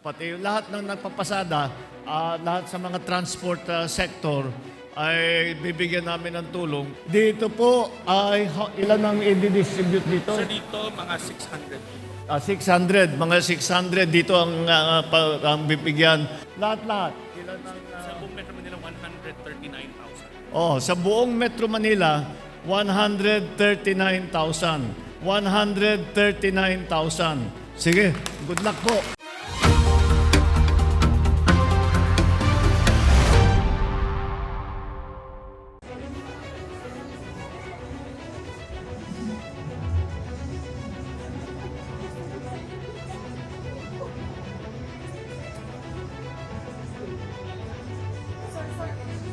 pati lahat ng nagpapasada, lahat sa mga transport sector ay bibigyan namin ng tulong. Dito po ay ilan ang i-distribute dito? Sir, dito mga 600. 600, mga 600 dito ang bibigyan. Lahat-lahat. Ilan ang... Sa buong Metro Manila, 139,000. Sa buong Metro Manila, 139,000. 139,000. Sige, good luck po.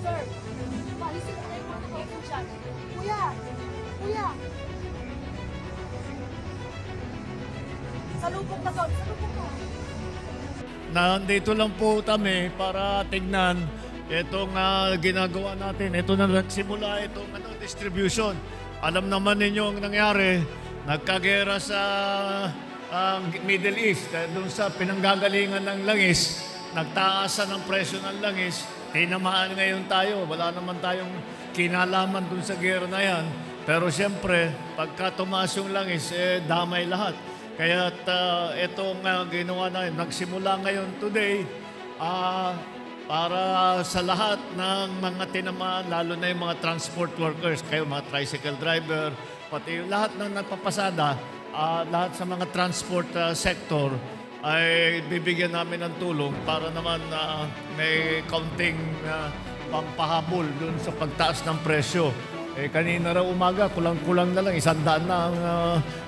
Sir, paalisin na kayo mga nakaupo dyan. Kuya! Kuya! Salubong ka doon, salubong ka. Nandito lang po kami para tignan itong ginagawa natin. Ito na nagsimula itong distribution. Alam naman ninyo ang nangyari. Nagkagera sa Middle East. Doon sa pinanggagalingan ng langis, nagtaasan ng presyo ng langis. Tinamaan ngayon tayo. Wala naman tayong kinalaman dun sa gera na yan. Pero siyempre, pagka tumaas yung langis, damay lahat. Kaya itong ginawa natin, nagsimula ngayon today, para sa lahat ng mga tinamaan, lalo na yung mga transport workers, kayo mga tricycle driver, pati lahat ng nagpapasada, lahat sa mga transport sector, ay bibigyan namin ng tulong para naman may kaunting pampahabol dun sa pagtaas ng presyo. Kanina raw umaga, kulang-kulang na lang, 100 na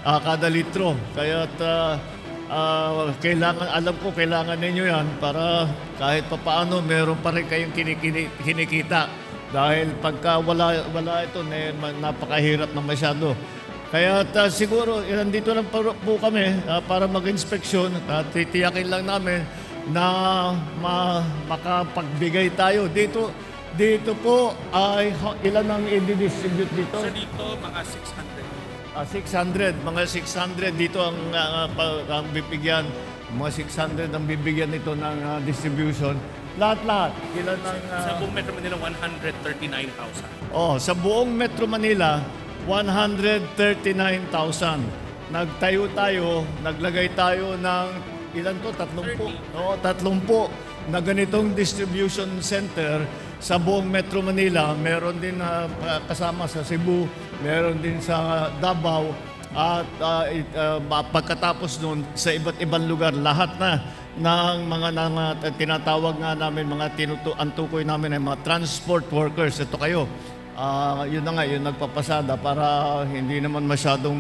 ang kada litro. Kaya kailangan, alam ko, kailangan ninyo yan para kahit papaano meron pa rin kayong kinikita. Dahil pagka wala ito, napakahirap na masyado. Kaya siguro, nandito lang po kami para mag-inspeksyon at titiyakin lang namin na makapagbigay tayo. Dito po ay ilan ang i-distribute dito? Sir, dito mga 600. 600, mga 600 dito ang bibigyan. Mga 600 ang bibigyan nito ng distribution. Lahat-lahat. Ilan ang... Sa buong Metro Manila, 139,000. sa buong Metro Manila, 139,000. Nagtayo tayo, naglagay tayo ng ilan to? 30. 30 na ganitong distribution center sa buong Metro Manila. Meron din kasama sa Cebu, meron din sa Davao, at pagkatapos nun sa iba't ibang lugar, lahat na ng mga tinatawag nga namin, mga antukoy namin ay mga transport workers. Ito kayo. Yun na nga, yun nagpapasada para hindi naman masyadong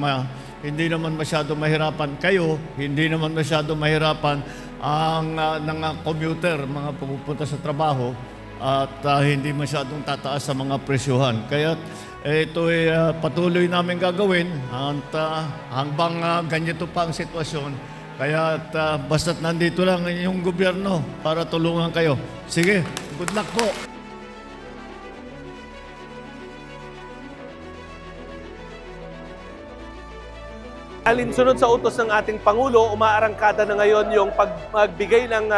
mahirapan kayo, hindi naman masyadong mahirapan ang commuter, mga pupunta sa trabaho, at hindi masyadong tataas sa mga presyuhan. Kaya ito ay patuloy namin gagawin hanggang ganito pa ang sitwasyon. Kaya basta't nandito lang yung gobyerno para tulungan kayo. Sige, good luck po. Alinsunod sa utos ng ating Pangulo, umaarangkada na ngayon yung pagbigay ng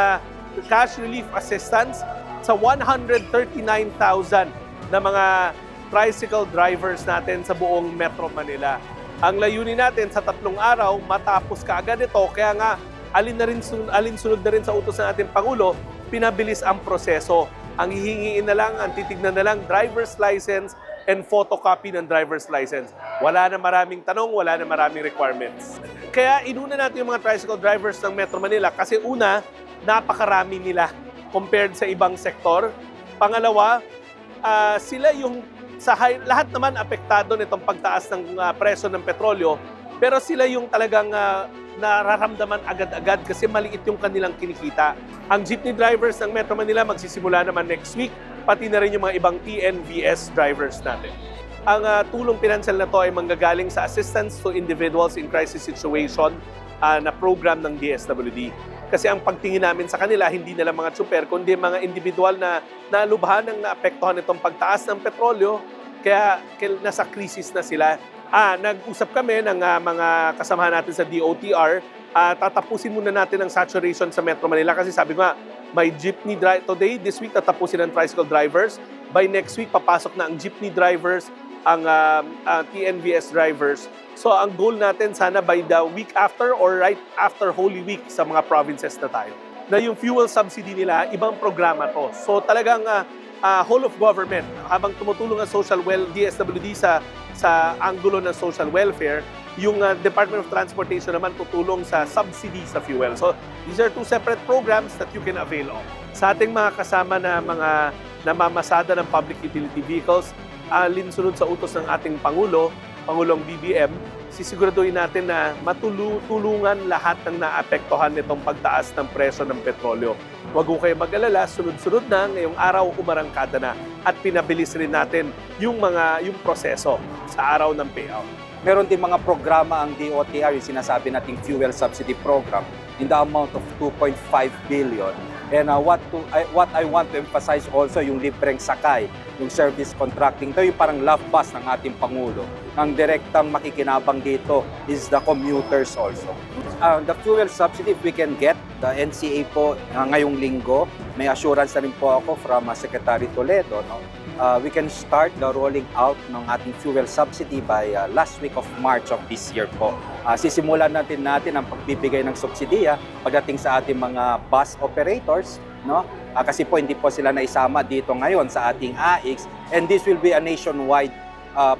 cash relief assistance sa 139,000 na mga tricycle drivers natin sa buong Metro Manila. Ang layunin natin sa 3 araw, matapos kaagad ito, kaya nga alinsunod na rin sa utos ng ating Pangulo, pinabilis ang proseso. Ang hihingiin na lang, ang titignan na lang, driver's license and photocopy ng driver's license. Wala na maraming tanong, wala na maraming requirements. Kaya inuna natin yung mga tricycle drivers ng Metro Manila kasi una, napakarami nila compared sa ibang sektor. Pangalawa, sila yung lahat naman apektado nitong pagtaas ng presyo ng petrolyo, pero sila yung talagang nararamdaman agad-agad kasi maliit yung kanilang kinikita. Ang jeepney drivers ng Metro Manila magsisimula naman next week, pati na rin yung mga ibang TNVS drivers natin. Ang tulong pinansyal na to ay manggagaling sa Assistance to Individuals in Crisis Situation na program ng DSWD. Kasi ang pagtingin namin sa kanila, hindi nila mga tsuper, kundi mga individual na nalubhan ng naapektuhan itong pagtaas ng petrolyo, kaya nasa krisis na sila. Nag-usap kami ng mga kasamahan natin sa DOTR tatapusin muna natin ang saturation sa Metro Manila kasi sabi ko nga, may jeepney today, this week tatapusin ang tricycle drivers. By next week, papasok na ang jeepney drivers, ang TNVS drivers. So ang goal natin sana by the week after or right after Holy Week sa mga provinces na tayo. Na yung fuel subsidy nila, ibang programa to. So talagang whole of government, habang tumutulong ang DSWD sa anggulo ng social welfare, yung Department of Transportation naman tutulong sa subsidy sa fuel. So these are two separate programs that you can avail of. Sa ating mga kasama na mga namamasada ng public utility vehicles, alinsunod sa utos ng ating Pangulong BBM, sisiguraduhin natin na matulungan lahat ng naapektuhan nitong pagtaas ng presyo ng petrolyo. Huwag ko kayo mag-alala, sunod-sunod na, ngayong araw umarangkada na at pinabilis rin natin yung proseso sa araw ng payout. Meron din mga programa ang DOTR, yung sinasabi nating fuel subsidy program in the amount of 2.5 billion. And what I want to emphasize also yung libreng sakay, yung service contracting. Ito yung parang love bus ng ating Pangulo. Ang direktang makikinabang dito is the commuters also. The fuel subsidy, if we can get the NCA po ngayong linggo, may assurance na rin po ako from Secretary Toledo. No? We can start the rolling out ng ating fuel subsidy by last week of March of this year po. Sisimulan natin ang pagbibigay ng subsidiya pagdating sa ating mga bus operators, no? Kasi po hindi po sila naisama dito ngayon sa ating AIX, and this will be a nationwide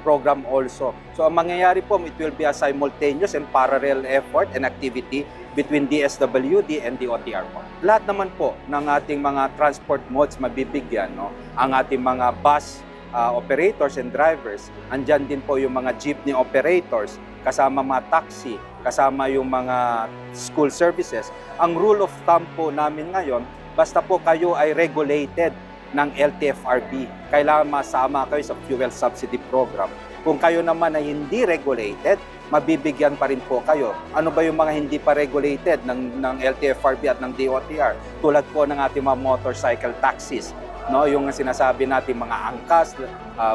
program also. So ang mangyayari po, it will be a simultaneous and parallel effort and activity between DSWD and DOTR po. Lahat naman po ng ating mga transport modes mabibigyan, no? Ang ating mga bus operators and drivers, andyan din po yung mga jeepney operators, kasama mga taxi, kasama yung mga school services. Ang rule of thumb po namin ngayon, basta po kayo ay regulated ng LTFRB, kailangan masama kayo sa fuel subsidy program. Kung kayo naman ay hindi regulated, mabibigyan pa rin po kayo. Ano ba yung mga hindi pa regulated ng LTFRB at ng DOTR? Tulad po ng ating mga motorcycle taxis, no? Yung sinasabi natin mga angkas,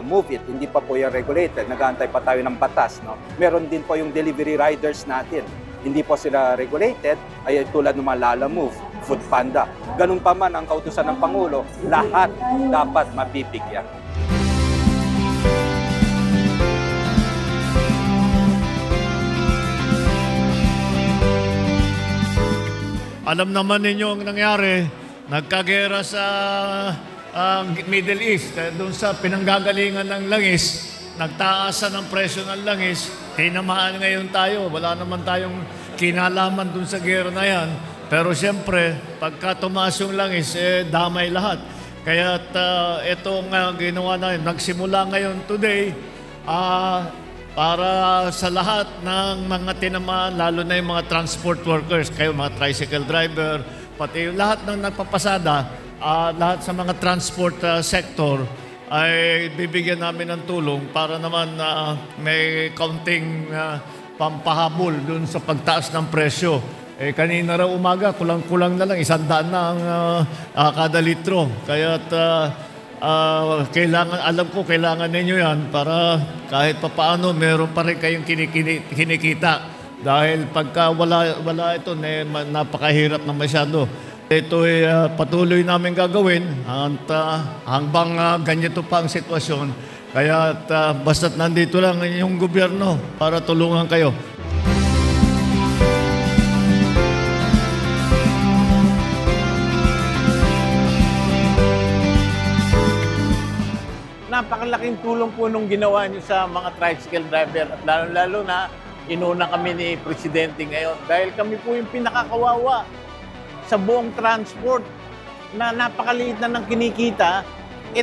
Move It, hindi pa po yan regulated. Nag-aantay pa tayo ng batas. No? Meron din po yung delivery riders natin. Hindi po sila regulated, ay tulad ng mga Lala Move, Food Panda. Ganun pa man ang kautusan ng Pangulo, lahat dapat mabibigyan. Alam naman ninyo ang nangyari, nagkagera sa Middle East, doon sa pinanggagalingan ng langis, nagtaasan ng presyo ng langis, tinamaan ngayon tayo, wala naman tayong kinalaman doon sa gera na yan. Pero siyempre, pagka tumaas yung langis, damay lahat. Kaya itong ginawa natin, nagsimula ngayon today, para sa lahat ng mga tinamaan, lalo na yung mga transport workers, kayo mga tricycle driver, pati yung lahat ng nagpapasada, lahat sa mga transport sector, ay bibigyan namin ng tulong para naman may kaunting pampahabol dun sa pagtaas ng presyo. Kanina raw umaga, kulang-kulang na lang, 100 na ang kada litro. Kaya alam ko, kailangan ninyo yan para kahit papaano, meron pa rin kayong kinikita. Dahil pagka wala ito, napakahirap na masyado. Ito ay patuloy namin gagawin hanggang ganito pa ang sitwasyon. Kaya basta't nandito lang yung gobyerno para tulungan kayo. Napakalaking tulong po nung ginawa niyo sa mga tricycle driver at lalo-lalo na inuna kami ni Presidente ngayon dahil kami po yung pinakakawawa sa buong transport na napakaliit na ng kinikita,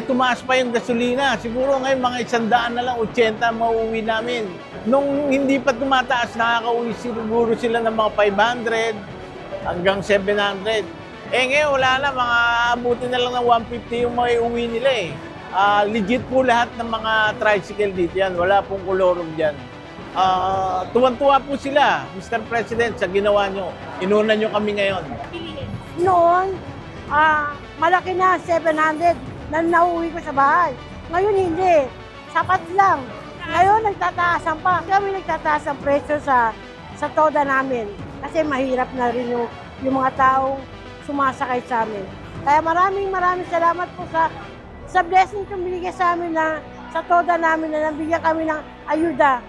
tumaas pa yung gasolina. Siguro ngayon mga 100 na lang, 80 mauuwi namin. Nung hindi pa tumataas, nakakauwi siguro sila ng mga 500 hanggang 700. Ngayon wala na, mga abuti na lang ng 150 yung maiuwi nila legit po lahat ng mga tricycle dito yan. Wala pong kolorong dyan. Tuwan-tuwa po sila, Mr. President, sa ginawa nyo. Inuna nyo kami ngayon. Noon, malaki na, 700 na nauwi ko sa bahay. Ngayon hindi. Sapat lang. Ngayon nagtataasan pa. Kami nagtataas ang presyo sa toda namin. Kasi mahirap na rin yung mga taong sumasakay sa amin. Kaya maraming salamat po sa blessing na binigay sa amin na sa toda namin na nabigyan kami ng ayuda